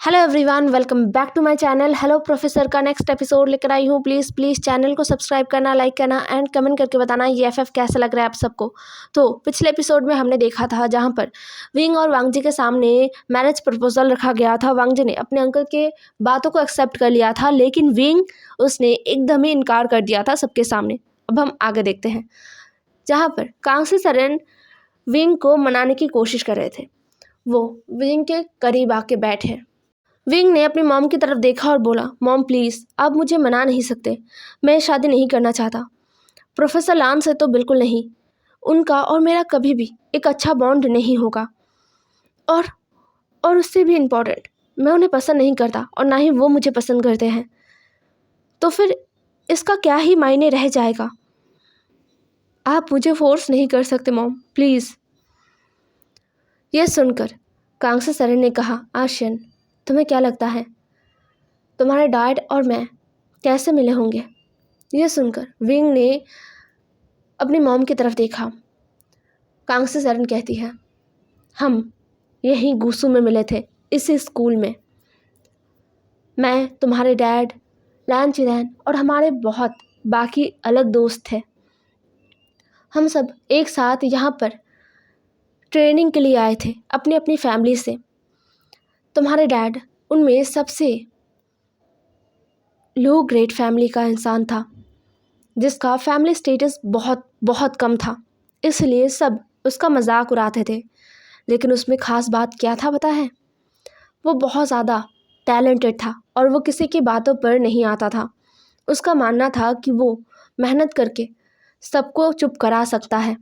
Hello everyone, welcome back to my channel. Hello professor का next episode लेकर आई हूँ। प्लीज़ चैनल को सब्सक्राइब करना, लाइक करना एंड कमेंट करके बताना ये एफएफ कैसा लग रहा है आप सबको। तो पिछले एपिसोड में हमने देखा था जहाँ पर विंग और वांगजी के सामने मैरिज प्रपोजल रखा गया था। वांगजी ने अपने अंकल के बातों को एक्सेप्ट कर लिया था, लेकिन विंग उसने एकदम ही इनकार कर दिया था सबके सामने। अब हम आगे देखते हैं जहाँ पर कांग्सी सरन विंग को मनाने की कोशिश कर रहे थे। वो विंग के करीब आके बैठे। विंग ने अपनी मॉम की तरफ देखा और बोला, मॉम प्लीज़, आप मुझे मना नहीं सकते। मैं शादी नहीं करना चाहता। प्रोफेसर लान से तो बिल्कुल नहीं। उनका और मेरा कभी भी एक अच्छा बॉन्ड नहीं होगा। और उससे भी इम्पोर्टेंट, मैं उन्हें पसंद नहीं करता और ना ही वो मुझे पसंद करते हैं। तो फिर इसका क्या ही मायने रह जाएगा। आप मुझे फोर्स नहीं कर सकते मॉम, प्लीज़। यह सुनकर कांग्सी सरन ने कहा, आशियन, तुम्हें क्या लगता है तुम्हारे डैड और मैं कैसे मिले होंगे? यह सुनकर विंग ने अपनी मॉम की तरफ देखा। कांग्सी सरन कहती है, हम यहीं गूसू में मिले थे, इसी स्कूल में। मैं, तुम्हारे डैड, लैन चिरैन और हमारे बहुत बाकी अलग दोस्त थे। हम सब एक साथ यहाँ पर ट्रेनिंग के लिए आए थे अपनी अपनी फैमिली से। तुम्हारे डैड उनमें सबसे लो ग्रेड फैमिली का इंसान था, जिसका फैमिली स्टेटस बहुत बहुत कम था, इसलिए सब उसका मजाक उड़ाते थे। लेकिन उसमें ख़ास बात क्या था पता है? वो बहुत ज़्यादा टैलेंटेड था और वो किसी की बातों पर नहीं आता था। उसका मानना था कि वो मेहनत करके सबको चुप करा सकता है।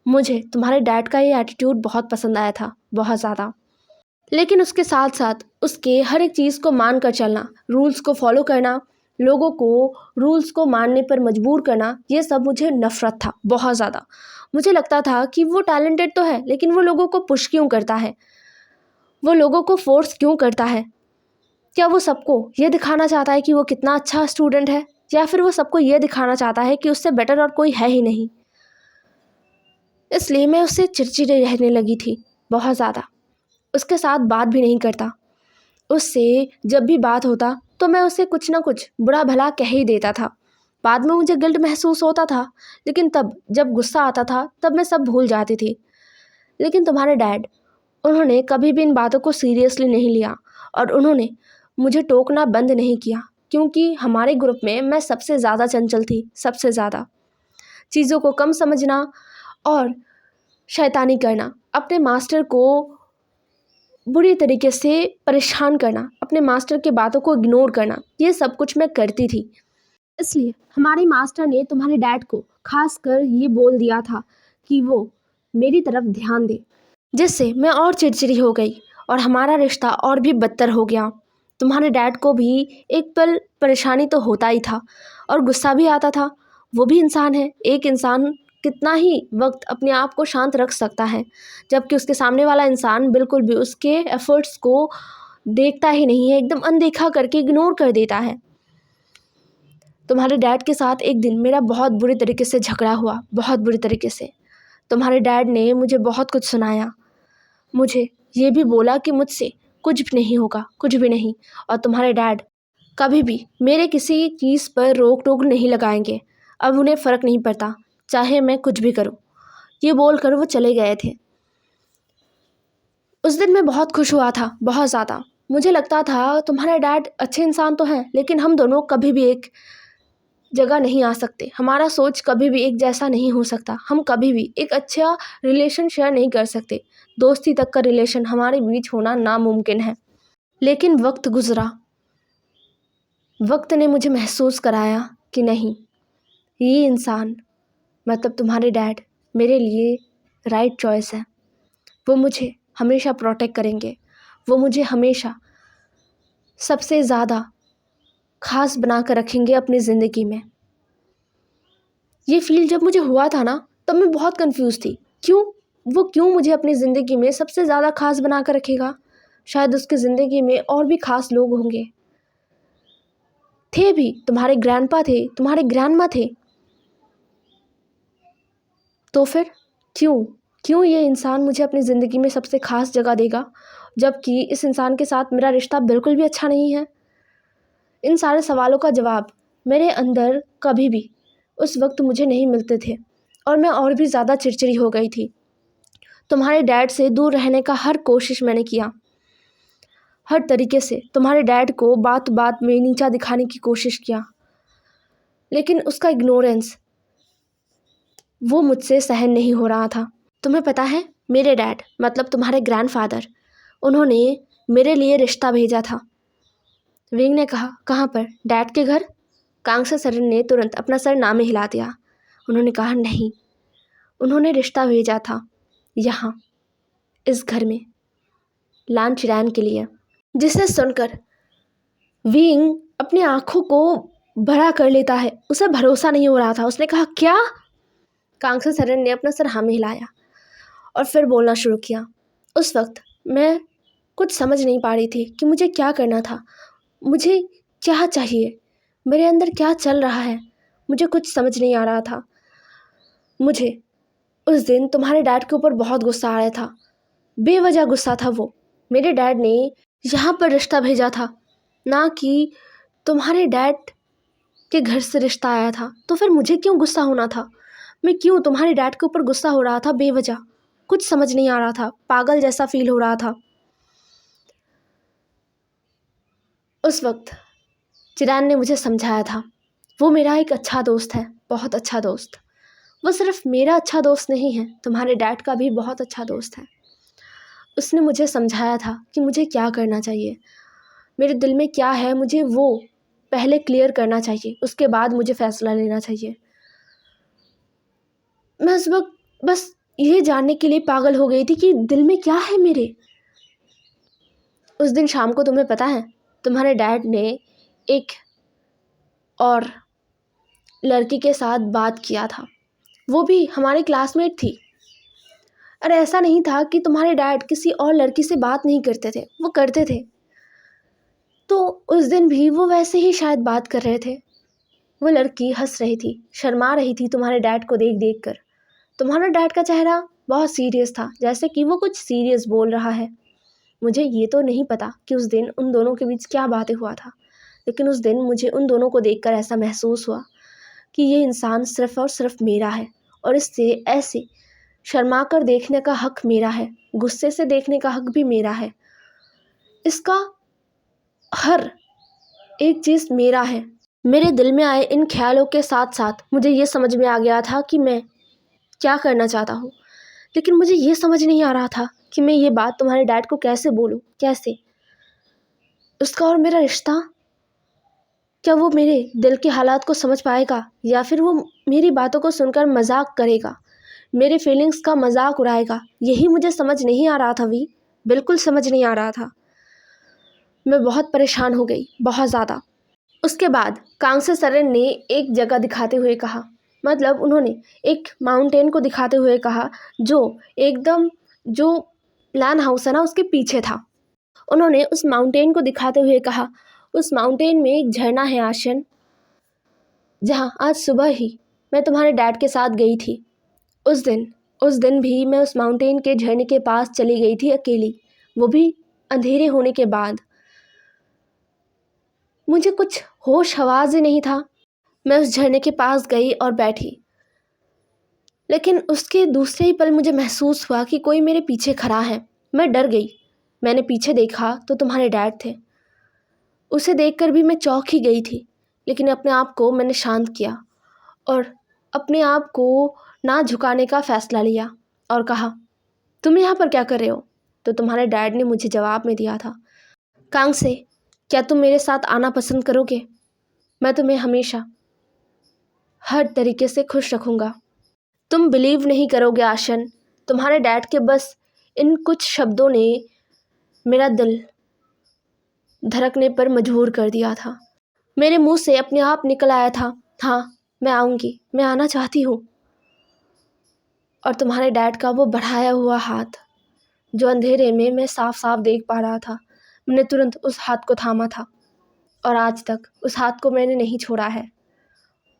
मुझे तुम्हारे डैड का ये एटीट्यूड बहुत पसंद आया था, बहुत ज़्यादा। लेकिन उसके साथ साथ उसके हर एक चीज़ को मान कर चलना, रूल्स को फॉलो करना, लोगों को रूल्स को मानने पर मजबूर करना, ये सब मुझे नफ़रत था बहुत ज़्यादा। मुझे लगता था कि वो टैलेंटेड तो है, लेकिन वो लोगों को पुश क्यों करता है, वो लोगों को फोर्स क्यों करता है? क्या वो सबको ये दिखाना चाहता है कि वो कितना अच्छा स्टूडेंट है, या फिर वो सबको ये दिखाना चाहता है कि उससे बेटर और कोई है ही नहीं? इसलिए मैं उससे चिड़चिड़ी रहने लगी थी बहुत ज़्यादा। उसके साथ बात भी नहीं करता। उससे जब भी बात होता तो मैं उसे कुछ ना कुछ बुरा भला कह ही देता था। बाद में मुझे गिल्ट महसूस होता था, लेकिन तब जब गुस्सा आता था तब मैं सब भूल जाती थी। लेकिन तुम्हारे डैड, उन्होंने कभी भी इन बातों को सीरियसली नहीं लिया और उन्होंने मुझे टोकना बंद नहीं किया, क्योंकि हमारे ग्रुप में मैं सबसे ज़्यादा चंचल थी, सबसे ज़्यादा। चीज़ों को कम समझना और शैतानी करना, अपने मास्टर को बुरी तरीके से परेशान करना, अपने मास्टर की बातों को इग्नोर करना, ये सब कुछ मैं करती थी। इसलिए हमारे मास्टर ने तुम्हारे डैड को खास कर ये बोल दिया था कि वो मेरी तरफ ध्यान दे, जिससे मैं और चिड़चिड़ी हो गई और हमारा रिश्ता और भी बदतर हो गया। तुम्हारे डैड को भी एक पल परेशानी तो होता ही था और गुस्सा भी आता था। वो भी इंसान है। एक इंसान कितना ही वक्त अपने आप को शांत रख सकता है, जबकि उसके सामने वाला इंसान बिल्कुल भी उसके एफर्ट्स को देखता ही नहीं है, एकदम अनदेखा करके इग्नोर कर देता है। तुम्हारे डैड के साथ एक दिन मेरा बहुत बुरी तरीके से झगड़ा हुआ, बहुत बुरी तरीके से। तुम्हारे डैड ने मुझे बहुत कुछ सुनाया, मुझे ये भी बोला कि मुझसे कुछ भी नहीं होगा, कुछ भी नहीं। और तुम्हारे डैड कभी भी मेरे किसी चीज़ पर रोक टोक नहीं लगाएंगे। अब उन्हें फ़र्क नहीं पड़ता, चाहे मैं कुछ भी करूं। ये बोलकर वो चले गए थे। उस दिन मैं बहुत खुश हुआ था, बहुत ज़्यादा। मुझे लगता था तुम्हारे डैड अच्छे इंसान तो हैं, लेकिन हम दोनों कभी भी एक जगह नहीं आ सकते। हमारा सोच कभी भी एक जैसा नहीं हो सकता। हम कभी भी एक अच्छा रिलेशन शेयर नहीं कर सकते। दोस्ती तक का रिलेशन हमारे बीच होना नामुमकिन है। लेकिन वक्त गुजरा, वक्त ने मुझे महसूस कराया कि नहीं, ये इंसान मतलब तुम्हारे डैड मेरे लिए राइट चॉइस है। वो मुझे हमेशा प्रोटेक्ट करेंगे। वो मुझे हमेशा सबसे ज़्यादा ख़ास बना कर रखेंगे अपनी ज़िंदगी में। ये फील जब मुझे हुआ था ना, तब मैं बहुत कंफ्यूज थी। वो क्यों मुझे अपनी ज़िंदगी में सबसे ज़्यादा ख़ास बना कर रखेगा? शायद उसकी ज़िंदगी में और भी ख़ास लोग होंगे, थे भी। तुम्हारे ग्रैंडपा थे, तुम्हारे ग्रैंडमा थे। तो फिर क्यों ये इंसान मुझे अपनी ज़िंदगी में सबसे ख़ास जगह देगा? जबकि इस इंसान के साथ मेरा रिश्ता बिल्कुल भी अच्छा नहीं है? इन सारे सवालों का जवाब मेरे अंदर कभी भी उस वक्त मुझे नहीं मिलते थे और मैं और भी ज़्यादा चिड़चिड़ी हो गई थी। तुम्हारे डैड से दूर रहने का हर कोशिश मैंने किया, हर तरीके से तुम्हारे डैड को बात बात में नीचा दिखाने की कोशिश किया, लेकिन उसका इग्नोरेंस वो मुझसे सहन नहीं हो रहा था। तुम्हें पता है, मेरे डैड मतलब तुम्हारे ग्रैंडफादर, उन्होंने मेरे लिए रिश्ता भेजा था। विंग ने कहा, कहाँ पर? डैड के घर? कांग्सा सरन ने तुरंत अपना सर ना में हिला दिया। उन्होंने कहा, नहीं, उन्होंने रिश्ता भेजा था यहाँ, इस घर में, लान चिरैन के लिए। जिसे सुनकर विंग अपनी आंखों को बड़ा कर लेता है। उसे भरोसा नहीं हो रहा था। उसने कहा, क्या? कांग्सा सरन ने अपना सर हाँ में हिलाया और फिर बोलना शुरू किया। उस वक्त मैं कुछ समझ नहीं पा रही थी कि मुझे क्या करना था, मुझे क्या चाहिए, मेरे अंदर क्या चल रहा है, मुझे कुछ समझ नहीं आ रहा था। मुझे उस दिन तुम्हारे डैड के ऊपर बहुत गुस्सा आ रहा था, बेवजह गुस्सा था वो। मेरे डैड ने यहाँ पर रिश्ता भेजा था, ना कि तुम्हारे डैड के घर से रिश्ता आया था। तो फिर मुझे क्यों गुस्सा होना था? मैं क्यों तुम्हारे डैड के ऊपर गुस्सा हो रहा था बेवजह? कुछ समझ नहीं आ रहा था, पागल जैसा फील हो रहा था। उस वक्त चिरैन ने मुझे समझाया था, वो मेरा एक अच्छा दोस्त है, बहुत अच्छा दोस्त। वो सिर्फ मेरा अच्छा दोस्त नहीं है, तुम्हारे डैड का भी बहुत अच्छा दोस्त है। उसने मुझे समझाया था कि मुझे क्या करना चाहिए, मेरे दिल में क्या है, मुझे वो पहले क्लियर करना चाहिए, उसके बाद मुझे फ़ैसला लेना चाहिए। मैं उस वक्त बस ये जानने के लिए पागल हो गई थी कि दिल में क्या है मेरे। उस दिन शाम को तुम्हें पता है, तुम्हारे डैड ने एक और लड़की के साथ बात किया था, वो भी हमारे क्लासमेट थी। और ऐसा नहीं था कि तुम्हारे डैड किसी और लड़की से बात नहीं करते थे, वो करते थे। तो उस दिन भी वो वैसे ही शायद बात कर रहे थे। वो लड़की हंस रही थी, शर्मा रही थी तुम्हारे डैड को देख देख कर। तुम्हारा डैड का चेहरा बहुत सीरियस था, जैसे कि वो कुछ सीरियस बोल रहा है। मुझे ये तो नहीं पता कि उस दिन उन दोनों के बीच क्या बातें हुआ था, लेकिन उस दिन मुझे उन दोनों को देखकर ऐसा महसूस हुआ कि ये इंसान सिर्फ़ और सिर्फ मेरा है और इससे ऐसे शर्मा कर देखने का हक मेरा है, गुस्से से देखने का हक भी मेरा है, इसका हर एक चीज़ मेरा है। मेरे दिल में आए इन ख्यालों के साथ साथ मुझे ये समझ में आ गया था कि मैं क्या करना चाहता हूँ, लेकिन मुझे ये समझ नहीं आ रहा था कि मैं ये बात तुम्हारे डैड को कैसे बोलूँ, कैसे। उसका और मेरा रिश्ता, क्या वो मेरे दिल के हालात को समझ पाएगा या फिर वो मेरी बातों को सुनकर मजाक करेगा, मेरे फीलिंग्स का मजाक उड़ाएगा? यही मुझे समझ नहीं आ रहा था वी, बिल्कुल समझ नहीं आ रहा था। मैं बहुत परेशान हो गई, बहुत ज़्यादा। उसके बाद कांग्सा सरन ने एक जगह दिखाते हुए कहा, मतलब उन्होंने एक माउंटेन को दिखाते हुए कहा जो एकदम, जो लैन हाउस है ना उसके पीछे था। उन्होंने उस माउंटेन को दिखाते हुए कहा, उस माउंटेन में एक झरना है आशन, जहाँ आज सुबह ही मैं तुम्हारे डैड के साथ गई थी। उस दिन भी मैं उस माउंटेन के झरने के पास चली गई थी अकेली, वो भी अंधेरे होने के बाद। मुझे कुछ होश हवास ही नहीं था। मैं उस झरने के पास गई और बैठी, लेकिन उसके दूसरे ही पल मुझे महसूस हुआ कि कोई मेरे पीछे खड़ा है। मैं डर गई। मैंने पीछे देखा तो तुम्हारे डैड थे। उसे देखकर भी मैं चौंक ही गई थी, लेकिन अपने आप को मैंने शांत किया और अपने आप को ना झुकाने का फ़ैसला लिया और कहा, तुम यहाँ पर क्या कर रहे हो? तो तुम्हारे डैड ने मुझे जवाब में दिया था, कांग्से, क्या तुम मेरे साथ आना पसंद करोगे? मैं तुम्हें हमेशा हर तरीके से खुश रखूँगा। तुम बिलीव नहीं करोगे आशन, तुम्हारे डैड के बस इन कुछ शब्दों ने मेरा दिल धड़कने पर मजबूर कर दिया था। मेरे मुंह से अपने आप निकल आया था, हाँ मैं आऊँगी, मैं आना चाहती हूँ। और तुम्हारे डैड का वो बढ़ाया हुआ हाथ जो अंधेरे में मैं साफ साफ देख पा रहा था, मैंने तुरंत उस हाथ को थामा था और आज तक उस हाथ को मैंने नहीं छोड़ा है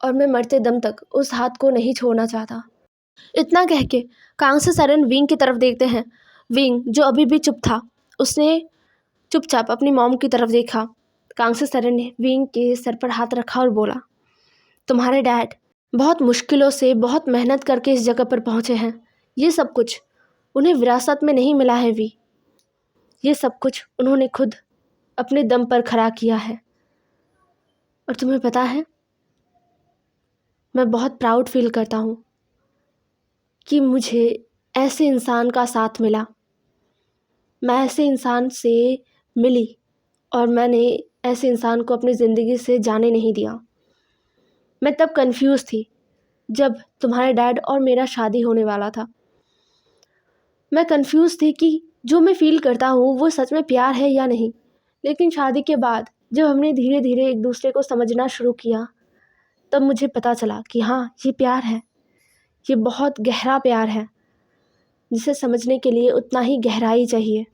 और मैं मरते दम तक उस हाथ को नहीं छोड़ना चाहता। इतना कह के कांग्सा सरन विंग की तरफ देखते हैं। विंग जो अभी भी चुप था उसने चुपचाप अपनी मॉम की तरफ देखा। कांग्से सरन ने विंग के सर पर हाथ रखा और बोला, तुम्हारे डैड बहुत मुश्किलों से बहुत मेहनत करके इस जगह पर पहुँचे हैं। ये सब कुछ उन्हें विरासत में नहीं मिला है वी, ये सब कुछ उन्होंने खुद अपने दम पर खड़ा किया है। और तुम्हें पता है, मैं बहुत प्राउड फील करता हूँ कि मुझे ऐसे इंसान का साथ मिला। मैं ऐसे इंसान से मिली और मैंने ऐसे इंसान को अपनी ज़िंदगी से जाने नहीं दिया। मैं तब कंफ्यूज थी जब तुम्हारे डैड और मेरा शादी होने वाला था। मैं कंफ्यूज थी कि जो मैं फ़ील करता हूँ वो सच में प्यार है या नहीं। लेकिन शादी के बाद जब हमने धीरे धीरे एक दूसरे को समझना शुरू किया, तब मुझे पता चला कि हाँ, ये प्यार है, ये बहुत गहरा प्यार है, जिसे समझने के लिए उतना ही गहराई चाहिए।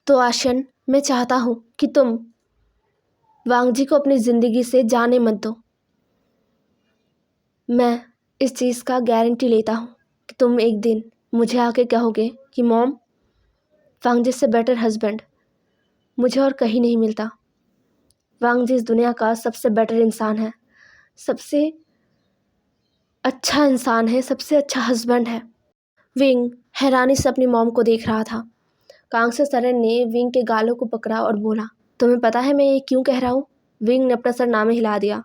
तो आशियन, मैं चाहता हूँ कि तुम वांगजी को अपनी ज़िंदगी से जाने मत दो। मैं इस चीज़ का गारंटी लेता हूँ कि तुम एक दिन मुझे आके कहोगे कि मॉम, वांगजी से बेटर हस्बैंड मुझे और कहीं नहीं मिलता। वांगजी इस दुनिया का सबसे बेटर इंसान है, सबसे अच्छा इंसान है, सबसे अच्छा हस्बैंड है। विंग हैरानी से अपनी मॉम को देख रहा था। कांग्से सरन ने विंग के गालों को पकड़ा और बोला, तुम्हें पता है मैं ये क्यों कह रहा हूँ? विंग ने अपना सर नामे हिला दिया।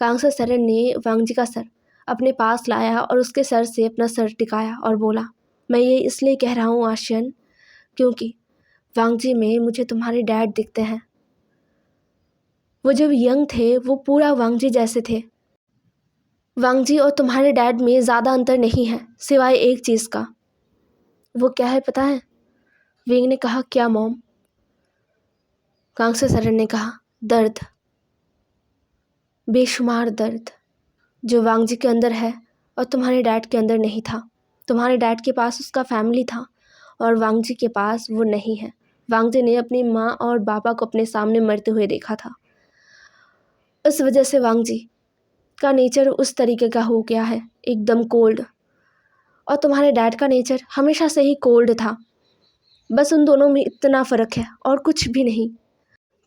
कांग्से सरन ने वांगजी का सर अपने पास लाया और उसके सर से अपना सर टिकाया और बोला, मैं ये इसलिए कह रहा हूँ आशियन, क्योंकि वांगजी में मुझे तुम्हारे डैड दिखते हैं। वो जब यंग थे वो पूरा वांगजी जैसे थे। वांगजी और तुम्हारे डैड में ज़्यादा अंतर नहीं है, सिवाय एक चीज़ का। वो क्या है पता है? विंग ने कहा, क्या मॉम? कांग्से सरन ने कहा, दर्द, बेशुमार दर्द, जो वांगजी के अंदर है और तुम्हारे डैड के अंदर नहीं था। तुम्हारे डैड के पास उसका फैमिली था और वांगजी के पास वो नहीं है। वांगजी ने अपनी माँ और पापा को अपने सामने मरते हुए देखा था। इस वजह से वांगजी का नेचर उस तरीके का हो गया है, एकदम कोल्ड। और तुम्हारे डैड का नेचर हमेशा से ही कोल्ड था। बस उन दोनों में इतना फ़र्क है और कुछ भी नहीं।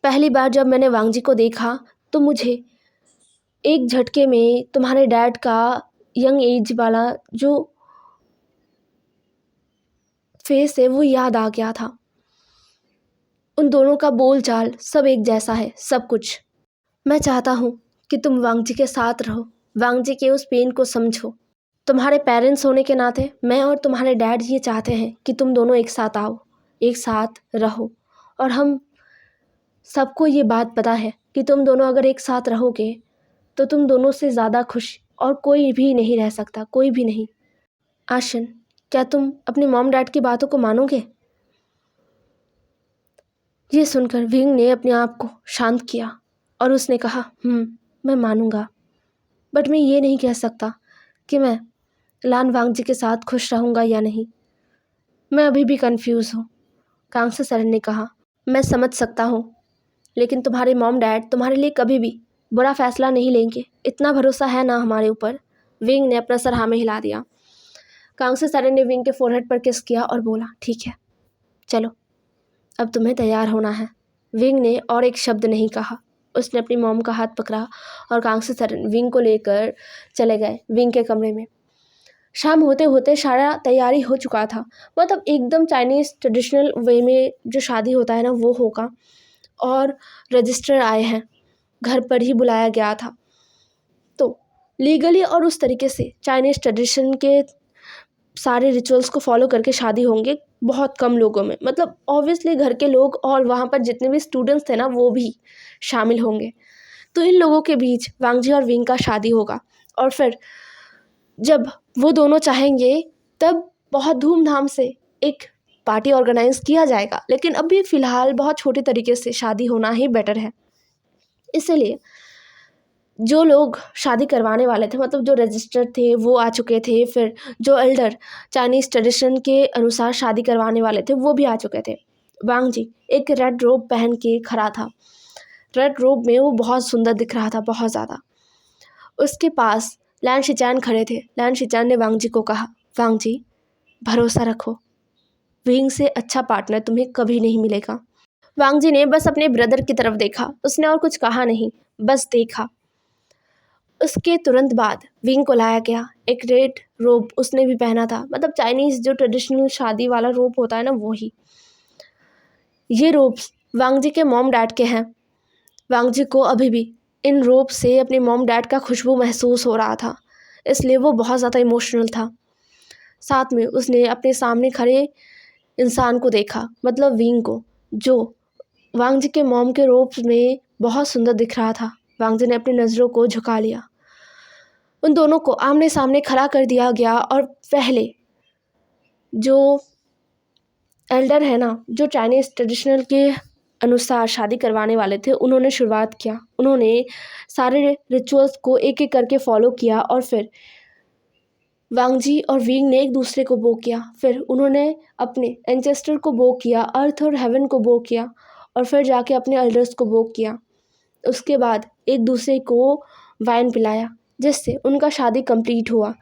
पहली बार जब मैंने वांगजी को देखा तो मुझे एक झटके में तुम्हारे डैड का यंग एज वाला जो फेस है वो याद आ गया था। उन दोनों का बोल चाल सब एक जैसा है, सब कुछ। मैं चाहता हूँ कि तुम वांगजी के साथ रहो, वांगजी के उस पेन को समझो। तुम्हारे पेरेंट्स होने के नाते मैं और तुम्हारे डैड ये चाहते हैं कि तुम दोनों एक साथ आओ, एक साथ रहो। और हम सबको ये बात पता है कि तुम दोनों अगर एक साथ रहोगे तो तुम दोनों से ज़्यादा खुश और कोई भी नहीं रह सकता, कोई भी नहीं। आशन, क्या तुम अपने मॉम डैड की बातों को मानोगे? ये सुनकर विंग ने अपने आप को शांत किया और उसने कहा, मैं मानूंगा, बट मैं ये नहीं कह सकता कि मैं लान वांगजी के साथ खुश रहूँगा या नहीं। मैं अभी भी कंफ्यूज हूँ। कांग्से सरन ने कहा, मैं समझ सकता हूँ, लेकिन तुम्हारे मॉम डैड तुम्हारे लिए कभी भी बुरा फैसला नहीं लेंगे, इतना भरोसा है ना हमारे ऊपर। विंग ने अपना सर हाँ में हिला दिया। कांग्से सरन ने विंग के फोरहेड पर किस किया और बोला, ठीक है, चलो अब तुम्हें तैयार होना है। विंग ने और एक शब्द नहीं कहा। उसने अपनी मॉम का हाथ पकड़ा और कांग्से सरन विंग को लेकर चले गए विंग के कमरे में। शाम होते होते सारा तैयारी हो चुका था। मतलब एकदम चाइनीज़ ट्रेडिशनल वे में जो शादी होता है ना वो होगा। और रजिस्टर आए हैं, घर पर ही बुलाया गया था। तो लीगली और उस तरीके से चाइनीज़ ट्रेडिशन के सारे रिचुअल्स को फॉलो करके शादी होंगे बहुत कम लोगों में। मतलब ऑब्वियसली घर के लोग और वहाँ पर जितने भी स्टूडेंट्स थे ना वो भी शामिल होंगे। तो इन लोगों के बीच वांगजी और विंग का शादी होगा। और फिर जब वो दोनों चाहेंगे तब बहुत धूमधाम से एक पार्टी ऑर्गेनाइज किया जाएगा। लेकिन अभी फ़िलहाल बहुत छोटे तरीके से शादी होना ही बेटर है। इसलिए जो लोग शादी करवाने वाले थे, मतलब जो रजिस्टर्ड थे वो आ चुके थे। फिर जो एल्डर चाइनीज़ ट्रेडिशन के अनुसार शादी करवाने वाले थे वो भी आ चुके थे। वांगजी एक रेड रोब पहन के खड़ा था। रेड रोब में वो बहुत सुंदर दिख रहा था, बहुत ज़्यादा। उसके पास लैन शिचैन खड़े थे। लैन शिचैन ने वांगजी को कहा, वांगजी, भरोसा रखो, विंग से अच्छा पार्टनर तुम्हें कभी नहीं मिलेगा। वांग जी ने बस अपने ब्रदर की तरफ देखा, उसने और कुछ कहा नहीं, बस देखा। उसके तुरंत बाद विंग को लाया गया। एक रेड रोब उसने भी पहना था, मतलब चाइनीज़ जो ट्रेडिशनल शादी वाला रोब होता है ना, वही। ये रोब्स वांग जी के मॉम डैड के हैं। वांग जी को अभी भी इन रोब से अपने मॉम डैड का खुशबू महसूस हो रहा था, इसलिए वो बहुत ज़्यादा इमोशनल था। साथ में उसने अपने सामने खड़े इंसान को देखा, मतलब विंग को, जो वांग जी के मॉम के रोब में बहुत सुंदर दिख रहा था। वांग जी ने अपनी नज़रों को झुका लिया। उन दोनों को आमने सामने खड़ा कर दिया गया और पहले जो एल्डर है ना, जो चाइनीज़ ट्रेडिशनल के अनुसार शादी करवाने वाले थे, उन्होंने शुरुआत किया। उन्होंने सारे रिचुअल्स को एक एक करके फॉलो किया और फिर वांग जी और विंग ने एक दूसरे को बो किया। फिर उन्होंने अपने एंसेस्टर को बो किया, अर्थ और हेवन को बो किया, और फिर जाके अपने एल्डर्स को बो किया। उसके बाद एक दूसरे को वाइन पिलाया, जिससे उनका शादी कंप्लीट हुआ।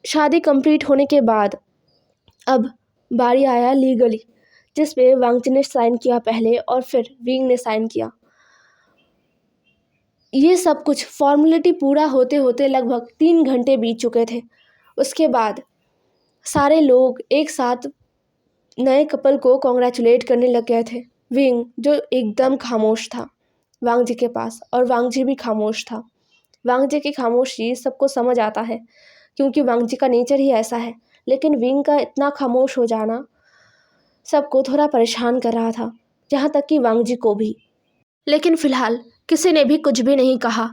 शादी कंप्लीट होने के बाद अब बारी आया लीगली, जिस पे वांग जी ने साइन किया पहले और फिर विंग ने साइन किया। ये सब कुछ फॉर्मेलिटी पूरा होते होते लगभग 3 घंटे बीत चुके थे। उसके बाद सारे लोग एक साथ नए कपल को कॉन्ग्रेचुलेट करने लग गए थे। विंग जो एकदम खामोश था वांग जी के पास, और वांग जी भी खामोश था। वांग जी की खामोशी सबको समझ आता है, क्योंकि वांग जी का नेचर ही ऐसा है, लेकिन विंग का इतना खामोश हो जाना सबको थोड़ा परेशान कर रहा था, जहाँ तक कि वांग जी को भी। लेकिन फ़िलहाल किसी ने भी कुछ भी नहीं कहा।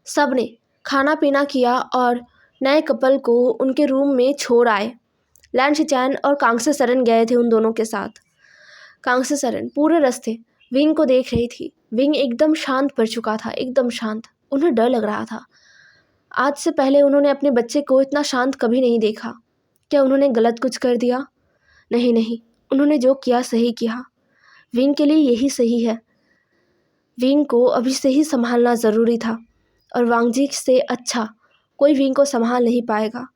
सब ने खाना पीना किया और नए कपल को उनके रूम में छोड़ आए। लैन शिचैन और कांगसे सरन गए थे उन दोनों के साथ। कांगसे सरन पूरे रास्ते विंग को देख रही थी। विंग एकदम शांत पड़ चुका था, एकदम शांत। उन्हें डर लग रहा था। आज से पहले उन्होंने अपने बच्चे को इतना शांत कभी नहीं देखा। क्या उन्होंने गलत कुछ कर दिया? नहीं नहीं, उन्होंने जो किया सही किया। विंग के लिए यही सही है। विंग को अभी से ही संभालना ज़रूरी था, और वांग जी से अच्छा कोई विंग को संभाल नहीं पाएगा।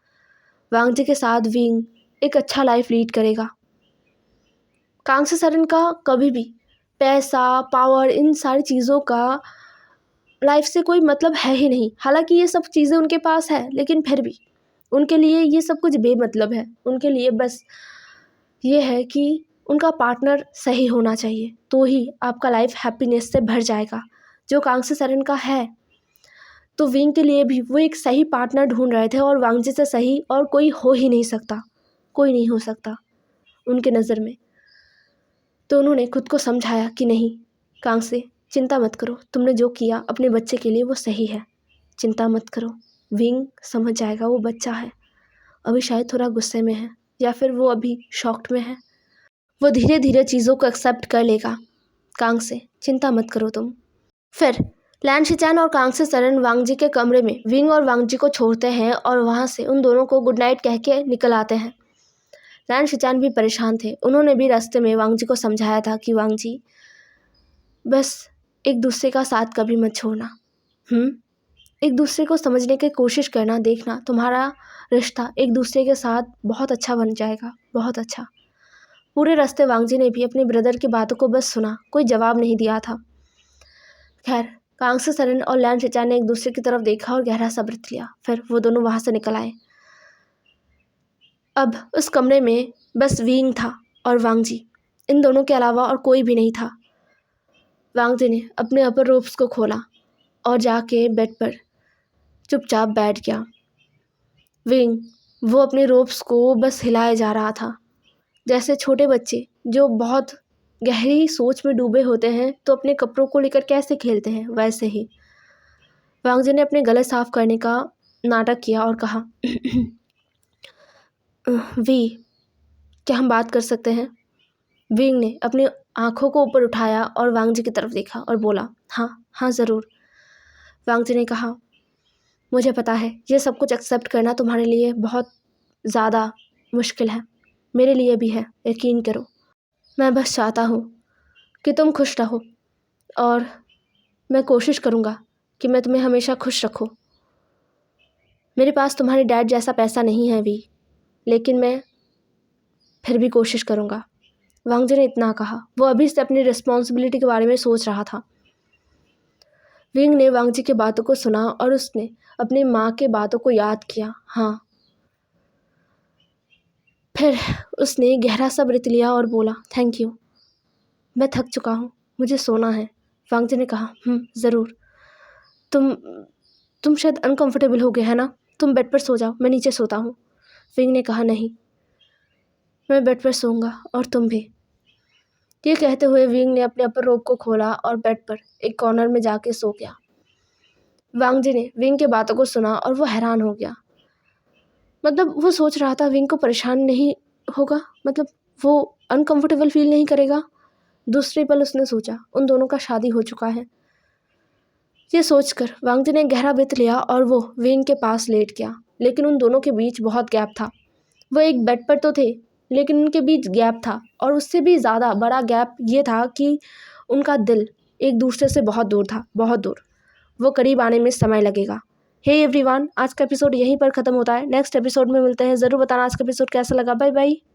वांग जी के साथ विंग एक अच्छा लाइफ लीड करेगा। कांगसे सरन का कभी भी पैसा, पावर, इन सारी चीज़ों का लाइफ से कोई मतलब है ही नहीं। हालांकि ये सब चीज़ें उनके पास है, लेकिन फिर भी उनके लिए ये सब कुछ बेमतलब है। उनके लिए बस ये है कि उनका पार्टनर सही होना चाहिए, तो ही आपका लाइफ हैप्पीनेस से भर जाएगा, जो कांगसे सरन का है। तो विंग के लिए भी वो एक सही पार्टनर ढूंढ रहे थे, और वांग जी से सही और कोई हो ही नहीं सकता, कोई नहीं हो सकता उनके नज़र में। तो उन्होंने खुद को समझाया कि नहीं कांगसे, चिंता मत करो, तुमने जो किया अपने बच्चे के लिए वो सही है, चिंता मत करो। विंग समझ जाएगा, वो बच्चा है, अभी शायद थोड़ा गुस्से में है, या फिर वो अभी शॉक्ड में है, वो धीरे धीरे चीज़ों को एक्सेप्ट कर लेगा। कांगसे, चिंता मत करो तुम। फिर लैन शिचैन और कांगसे सरन वांग जी के कमरे में विंग और वांग जी को छोड़ते हैं, और वहाँ से उन दोनों को गुड नाइट कह के निकल आते हैं। लैन शिचैन भी परेशान थे। उन्होंने भी रास्ते में वांग जी को समझाया था कि वांग जी, बस एक दूसरे का साथ कभी मत छोड़ना। एक दूसरे को समझने की कोशिश करना, देखना तुम्हारा रिश्ता एक दूसरे के साथ बहुत अच्छा बन जाएगा, बहुत अच्छा। पूरे रास्ते वांग जी ने भी अपने ब्रदर की बातों को बस सुना, कोई जवाब नहीं दिया था। खैर, कांगसे सरन और लैन शिचैन ने एक दूसरे की तरफ देखा और गहरा सा ब्रेथ लिया। फिर वो दोनों वहाँ से निकल आए। अब उस कमरे में बस विंग था और वांग जी, इन दोनों के अलावा और कोई भी नहीं था। वांग जी ने अपने अपर रोब्स को खोला और जाके बेड पर चुपचाप बैठ गया। विंग वो अपने रोब्स को बस हिलाए जा रहा था, जैसे छोटे बच्चे जो बहुत गहरी सोच में डूबे होते हैं तो अपने कपड़ों को लेकर कैसे खेलते हैं, वैसे ही वांग जी ने अपने गले साफ करने का नाटक किया और कहा, वी, क्या हम बात कर सकते हैं? विंग ने अपनी आंखों को ऊपर उठाया और वांग जी की तरफ देखा और बोला, हाँ हाँ ज़रूर। वांग जी ने कहा, मुझे पता है ये सब कुछ एक्सेप्ट करना तुम्हारे लिए बहुत ज़्यादा मुश्किल है, मेरे लिए भी है, यकीन करो। मैं बस चाहता हूँ कि तुम खुश रहो, और मैं कोशिश करूँगा कि मैं तुम्हें हमेशा खुश रखूँ। मेरे पास तुम्हारे डैड जैसा पैसा नहीं है वी, लेकिन मैं फिर भी कोशिश करूँगा, वांग जी ने इतना कहा। वो अभी से अपनी रिस्पॉन्सिबिलिटी के बारे में सोच रहा था। विंग ने वांग जी की बातों को सुना और उसने अपनी माँ के बातों को याद किया। हाँ, फिर उसने गहरा सा ब्रेथ लिया और बोला, थैंक यू, मैं थक चुका हूँ, मुझे सोना है। वांग जी ने कहा, ज़रूर। तुम शायद अनकंफर्टेबल हो गए है ना, तुम बेड पर सो जाओ, मैं नीचे सोता हूँ। विंग ने कहा, नहीं, मैं बेड पर सोऊंगा और तुम भी। ये कहते हुए विंग ने अपने अपर रोब को खोला और बेड पर एक कॉर्नर में जाके सो गया। वांग जी ने विंग की बातों को सुना और वो हैरान हो गया। मतलब वो सोच रहा था विंग को परेशान नहीं होगा, मतलब वो अनकंफर्टेबल फील नहीं करेगा। दूसरे पल उसने सोचा, उन दोनों का शादी हो चुका है। ये सोचकर वांग जी ने गहरा ब्रेथ लिया और वो विंग के पास लेट गया। लेकिन उन दोनों के बीच बहुत गैप था। वो एक बेड पर तो थे, लेकिन उनके बीच गैप था, और उससे भी ज़्यादा बड़ा गैप ये था कि उनका दिल एक दूसरे से बहुत दूर था, बहुत दूर। वो करीब आने में समय लगेगा। हे एवरीवन, आज का एपिसोड यहीं पर ख़त्म होता है। नेक्स्ट एपिसोड में मिलते हैं। ज़रूर बताना आज का एपिसोड कैसा लगा। Bye bye.